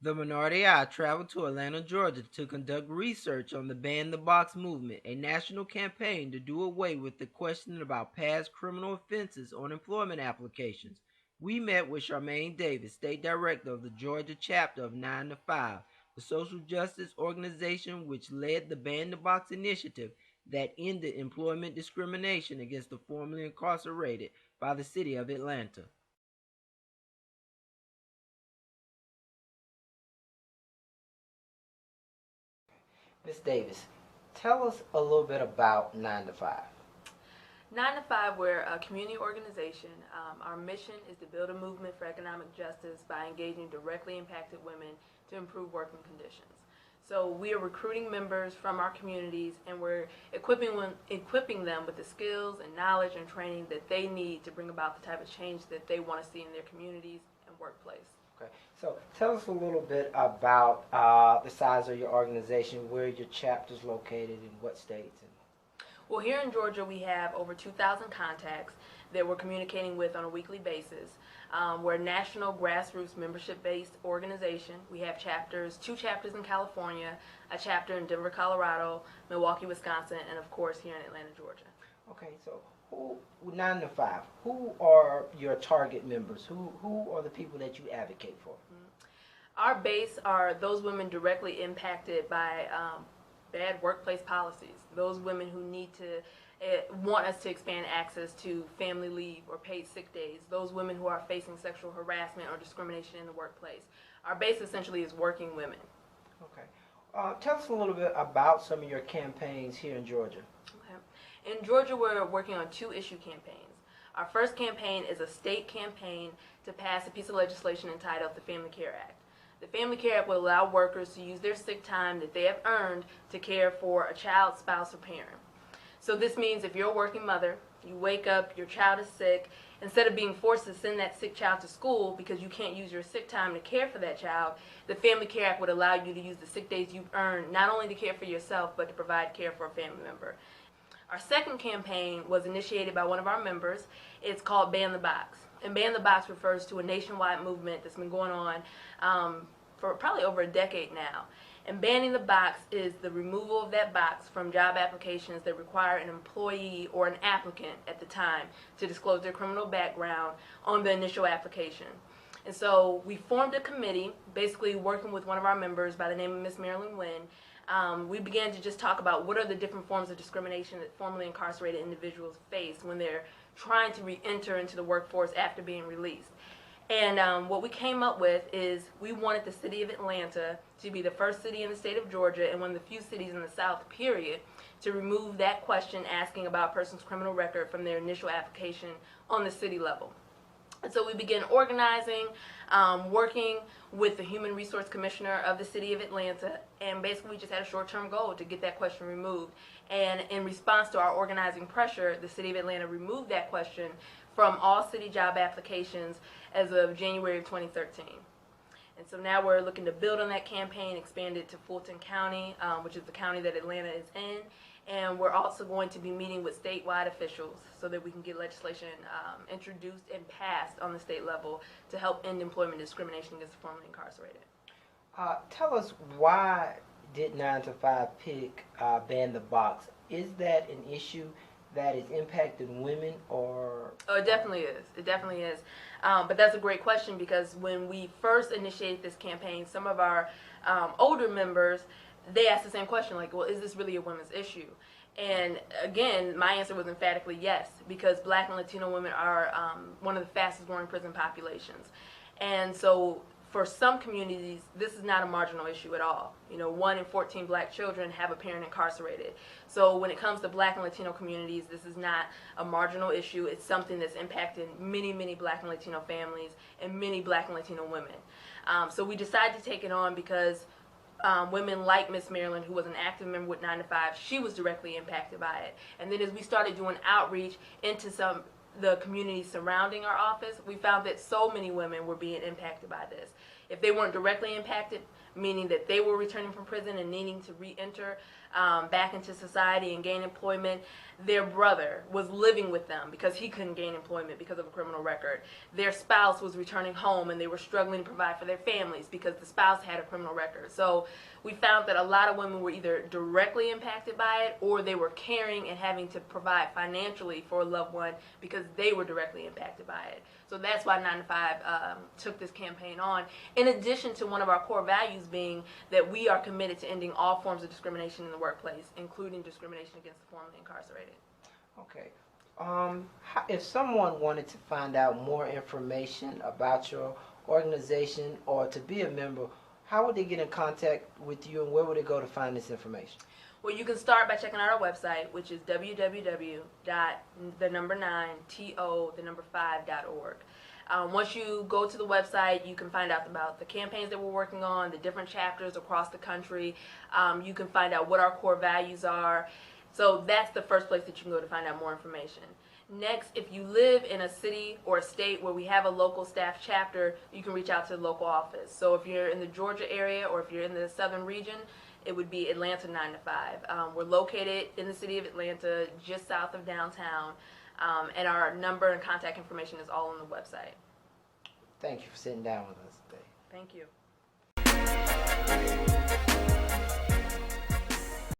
The MinorityEye traveled to Atlanta, Georgia to conduct research on the Ban the Box movement, a national campaign to do away with the question about past criminal offenses on employment applications. We met with Charmaine Davis, State Director of the Georgia chapter of 9 to 5, the social justice organization which led the Ban the Box initiative that ended employment discrimination against the formerly incarcerated by the city of Atlanta. Miss Davis, tell us a little bit about 9 to 5. 9 to 5, we're a community organization. Our mission is to build a movement for economic justice by engaging directly impacted women to improve working conditions. So we are recruiting members from our communities, and we're equipping them with the skills and knowledge and training that they need to bring about the type of change that they want to see in their communities and workplace. Okay, so tell us a little bit about the size of your organization, where your chapter is located, in what states. Well, here in Georgia, we have over 2,000 contacts that we're communicating with on a weekly basis. We're a national grassroots membership-based organization. We have two chapters in California, a chapter in Denver, Colorado, Milwaukee, Wisconsin, and of course here in Atlanta, Georgia. Okay, so 9 to 5, who are your target members? Who are the people that you advocate for? Our base are those women directly impacted by bad workplace policies, those women who need to want us to expand access to family leave or paid sick days, those women who are facing sexual harassment or discrimination in the workplace. Our base essentially is working women. Okay. Tell us a little bit about some of your campaigns here in Georgia. Okay. In Georgia, we're working on 2 issue campaigns. Our first campaign is a state campaign to pass a piece of legislation entitled the Family Care Act. The Family Care Act will allow workers to use their sick time that they have earned to care for a child, spouse, or parent. So this means if you're a working mother, you wake up, your child is sick, instead of being forced to send that sick child to school because you can't use your sick time to care for that child, the Family Care Act would allow you to use the sick days you've earned not only to care for yourself, but to provide care for a family member. Our second campaign was initiated by one of our members. It's called Ban the Box. And Ban the Box refers to a nationwide movement that's been going on for probably over a decade now. And banning the box is the removal of that box from job applications that require an employee or an applicant at the time to disclose their criminal background on the initial application. And so we formed a committee, basically working with one of our members by the name of Miss Marilyn Wynn. We began to just talk about what are the different forms of discrimination that formerly incarcerated individuals face when they're trying to re-enter into the workforce after being released. And what we came up with is we wanted the city of Atlanta to be the first city in the state of Georgia and one of the few cities in the South, period, to remove that question asking about a person's criminal record from their initial application on the city level. And so we began organizing, working with the Human Resource Commissioner of the City of Atlanta, and basically we just had a short-term goal to get that question removed. And in response to our organizing pressure, the City of Atlanta removed that question from all city job applications as of January of 2013. And so now we're looking to build on that campaign, expand it to Fulton County, which is the county that Atlanta is in. And we're also going to be meeting with statewide officials so that we can get legislation introduced and passed on the state level to help end employment discrimination against the formerly incarcerated. Tell us, why did 9 to 5 pick Ban the Box? Is that an issue that is impacting women, or? Oh, it definitely is. It definitely is. But that's a great question, because when we first initiated this campaign, some of our older members, they asked the same question, like, well, is this really a women's issue? And again, my answer was emphatically yes, because Black and Latino women are one of the fastest growing prison populations. And so for some communities, this is not a marginal issue at all. You know, 1 in 14 Black children have a parent incarcerated. So when it comes to Black and Latino communities, this is not a marginal issue. It's something that's impacting many, many Black and Latino families and many Black and Latino women. So we decided to take it on because women like Miss Marilyn, who was an active member with 9 to 5, she was directly impacted by it. And then as we started doing outreach into the communities surrounding our office, we found that so many women were being impacted by this. If they weren't directly impacted meaning that they were returning from prison and needing to re-enter back into society and gain employment. Their brother was living with them because he couldn't gain employment because of a criminal record. Their spouse was returning home and they were struggling to provide for their families because the spouse had a criminal record. So we found that a lot of women were either directly impacted by it or they were caring and having to provide financially for a loved one because they were directly impacted by it. So that's why 9 to 5 took this campaign on, in addition to one of our core values being that we are committed to ending all forms of discrimination in the workplace, including discrimination against the formerly incarcerated. Okay. If someone wanted to find out more information about your organization or to be a member, how would they get in contact with you and where would they go to find this information? Well, you can start by checking out our website, which is www.9to5.org. Once you go to the website, you can find out about the campaigns that we're working on, the different chapters across the country. You can find out what our core values are. So that's the first place that you can go to find out more information. Next, if you live in a city or a state where we have a local staff chapter, you can reach out to the local office. So if you're in the Georgia area or if you're in the southern region, it would be Atlanta 9 to 5. We're located in the city of Atlanta, just south of downtown, and our number and contact information is all on the website. Thank you for sitting down with us today. Thank you.